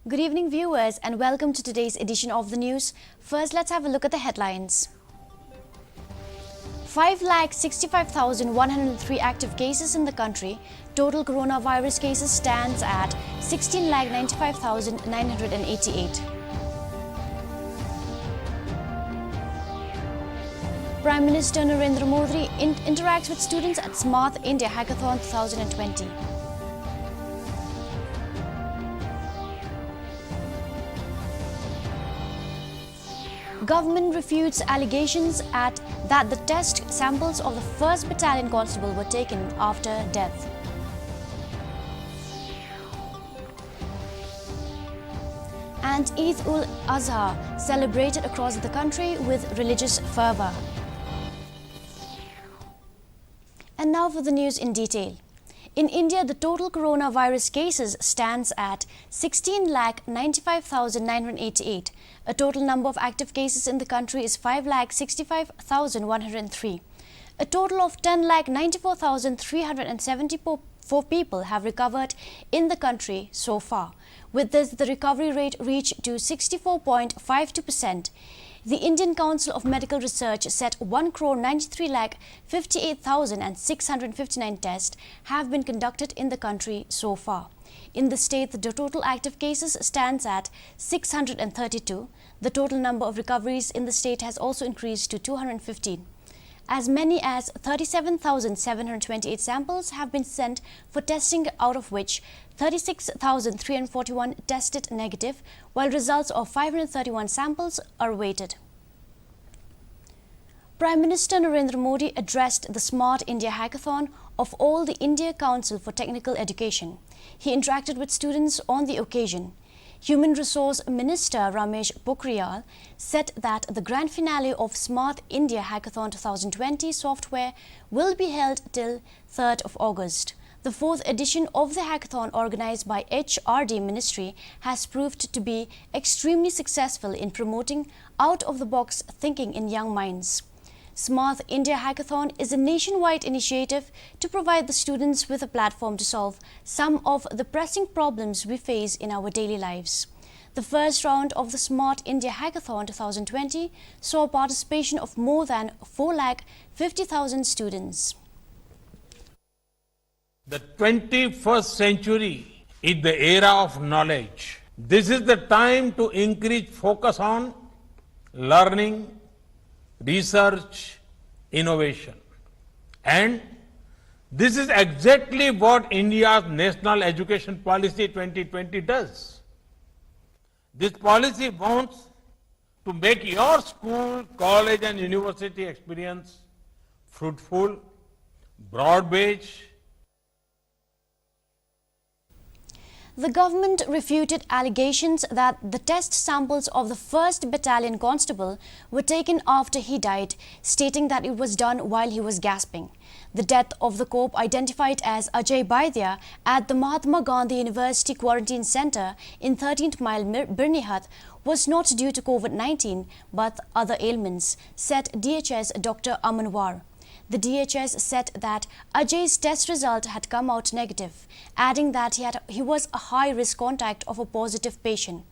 Good evening, viewers, and welcome to today's edition of the news. First, let's have a look at the headlines. 5,65,103 active cases in the country. Total coronavirus cases stands at 16,95,988. Prime Minister Narendra Modi interacts with students at Smart India Hackathon 2020. Government refutes allegations that the test samples of the 1st Battalion Constable were taken after death. And Eid-ul-Azha celebrated across the country with religious fervour. And now for the news in detail. In India, the total coronavirus cases stands at 16,95,988. A total number of active cases in the country is 5,65,103. A total of 10,94,374 people have recovered in the country so far. With this, the recovery rate reached to 64.52%. The Indian Council of Medical Research said 1,93,58,659 tests have been conducted in the country so far. In the state, the total active cases stands at 632. The total number of recoveries in the state has also increased to 215. As many as 37,728 samples have been sent for testing, out of which 36,341 tested negative, while results of 531 samples are awaited. Prime Minister Narendra Modi addressed the Smart India Hackathon of All the India Council for Technical Education. He interacted with students on the occasion. Human Resource Minister Ramesh Pokhriyal said that the grand finale of Smart India Hackathon 2020 software will be held till 3rd of August. The 4th edition of the hackathon, organized by HRD Ministry, has proved to be extremely successful in promoting out-of-the-box thinking in young minds. Smart India Hackathon is a nationwide initiative to provide the students with a platform to solve some of the pressing problems we face in our daily lives. The first round of the Smart India Hackathon 2020 saw participation of more than 4,50,000 students. The 21st century is the era of knowledge. This is the time to increase focus on learning, research, innovation. And this is exactly what India's National Education Policy 2020 does. This policy wants to make your school, college and university experience fruitful, broad-based. The government refuted allegations that the test samples of the 1st Battalion Constable were taken after he died, stating that it was done while he was gasping. The death of the corp, identified as Ajay Baidia at the Mahatma Gandhi University Quarantine Centre in 13th Mile, Birnihat, was not due to COVID-19 but other ailments, said DHS Dr. Amanwar. The DHS said that Ajay's test result had come out negative, adding that he was a high-risk contact of a positive patient.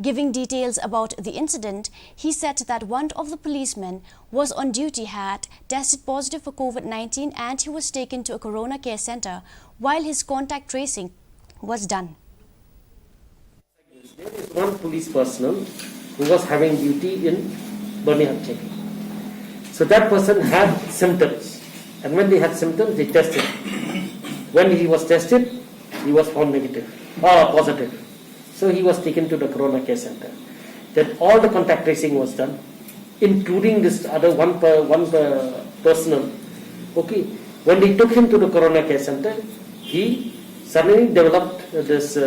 Giving details about the incident, he said that one of the policemen was on duty had tested positive for COVID-19 and he was taken to a corona care center while his contact tracing was done. There is one police personnel who was having duty in Birmingham checking. So that person had symptoms, and when they had symptoms, they tested. When he was tested, he was found negative or positive. So he was taken to the Corona Care Center. Then all the contact tracing was done, including this other one personnel. Okay, when they took him to the Corona Care Center, he suddenly developed this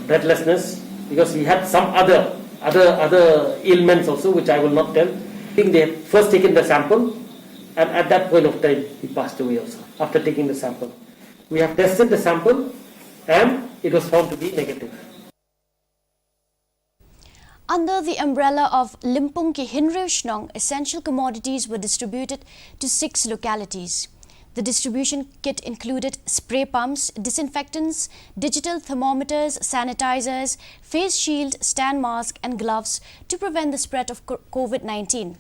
breathlessness because he had some other ailments also, which I will not tell. They had first taken the sample, and at that point of time he passed away also after taking the sample. We have tested the sample and it was found to be negative. Under the umbrella of Limpung ki Hinriu Shillong, essential commodities were distributed to 6 localities. The distribution kit included spray pumps, disinfectants, digital thermometers, sanitizers, face shield, stand mask and gloves to prevent the spread of COVID-19.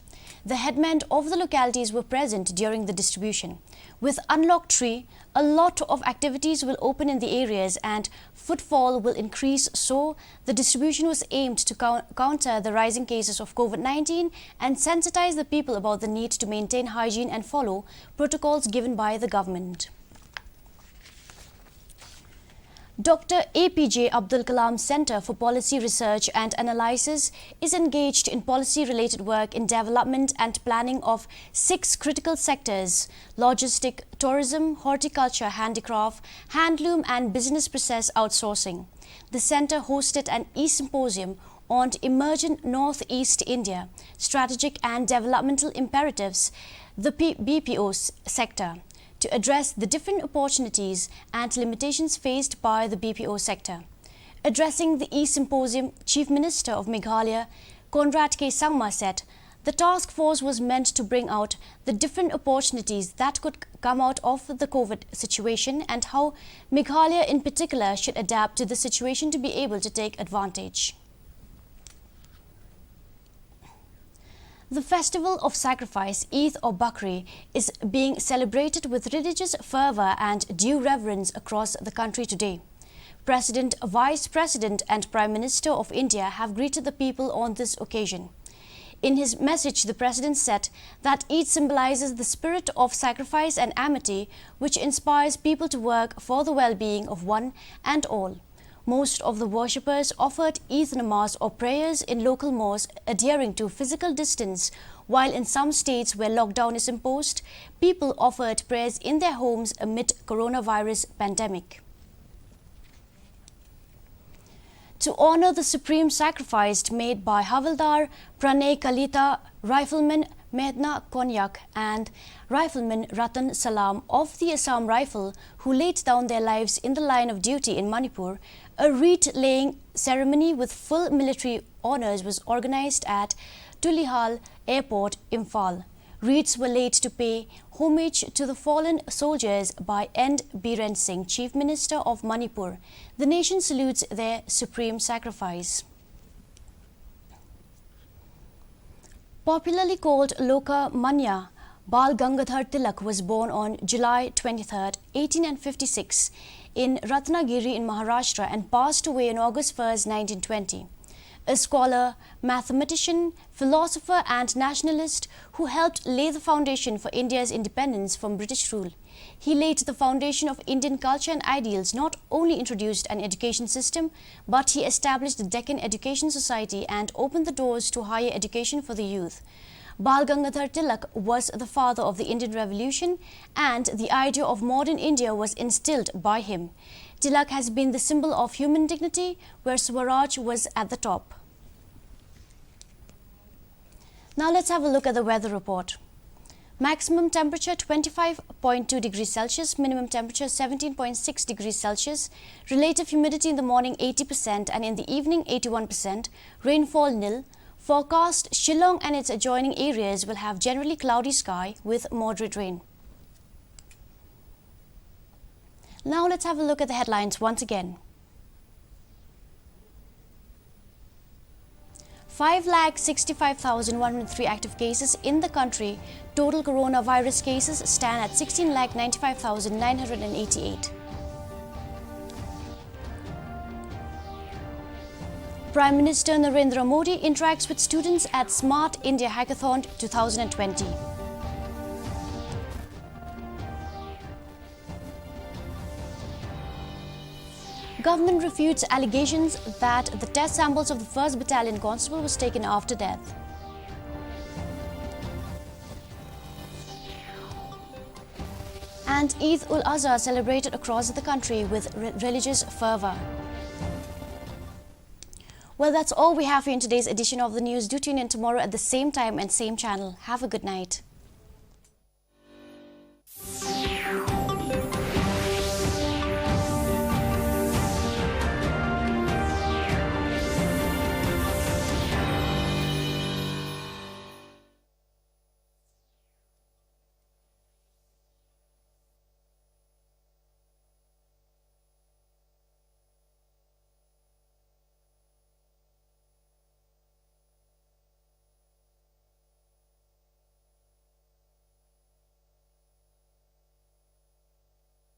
The headmen of the localities were present during the distribution. With unlocked tree, a lot of activities will open in the areas and footfall will increase, so the distribution was aimed to counter the rising cases of COVID-19 and sensitize the people about the need to maintain hygiene and follow protocols given by the government. Dr. APJ Abdul Kalam Center for Policy Research and Analysis is engaged in policy-related work in development and planning of 6 critical sectors: logistic, tourism, horticulture, handicraft, handloom and business process outsourcing. The center hosted an e-symposium on Emergent Northeast India, Strategic and Developmental Imperatives, the BPO sector, to address the different opportunities and limitations faced by the BPO sector. Addressing the e-symposium, Chief Minister of Meghalaya, Conrad K. Sangma, said the task force was meant to bring out the different opportunities that could come out of the COVID situation and how Meghalaya in particular should adapt to the situation to be able to take advantage. The festival of sacrifice, Eid or Bakri, is being celebrated with religious fervour and due reverence across the country today. President, Vice President and Prime Minister of India have greeted the people on this occasion. In his message, the President said that Eid symbolizes the spirit of sacrifice and amity which inspires people to work for the well-being of one and all. Most of the worshippers offered Eid namaz or prayers in local mosques adhering to physical distance, while in some states where lockdown is imposed, people offered prayers in their homes amid coronavirus pandemic. To honor the supreme sacrifice made by Havildar Pranay Kalita, Rifleman Mehna Konyak and Rifleman Ratan Salam of the Assam Rifle, who laid down their lives in the line of duty in Manipur, a wreath-laying ceremony with full military honours was organised at Tulihal Airport, Imphal. Wreaths were laid to pay homage to the fallen soldiers by N. Biren Singh, Chief Minister of Manipur. The nation salutes their supreme sacrifice. Popularly called Loka Manya, Bal Gangadhar Tilak was born on July 23, 1856 in Ratnagiri in Maharashtra and passed away on August 1, 1920. A scholar, mathematician, philosopher and nationalist who helped lay the foundation for India's independence from British rule. He laid the foundation of Indian culture and ideals, not only introduced an education system, but he established the Deccan Education Society and opened the doors to higher education for the youth. Bal Gangadhar Tilak was the father of the Indian Revolution and the idea of modern India was instilled by him. Tilak has been the symbol of human dignity, where Swaraj was at the top. Now let's have a look at the weather report. Maximum temperature 25.2 degrees Celsius, minimum temperature 17.6 degrees Celsius, relative humidity in the morning 80% and in the evening 81%, rainfall nil. Forecast: Shillong and its adjoining areas will have generally cloudy sky with moderate rain. Now let's have a look at the headlines once again. 5,65,103 active cases in the country. Total coronavirus cases stand at 16,95,988. Prime Minister Narendra Modi interacts with students at Smart India Hackathon 2020. Government refutes allegations that the test samples of the 1st Battalion Constable was taken after death. And Eid-ul-Azha celebrated across the country with religious fervour. Well, that's all we have for you in today's edition of the news. Do tune in tomorrow at the same time and same channel. Have a good night.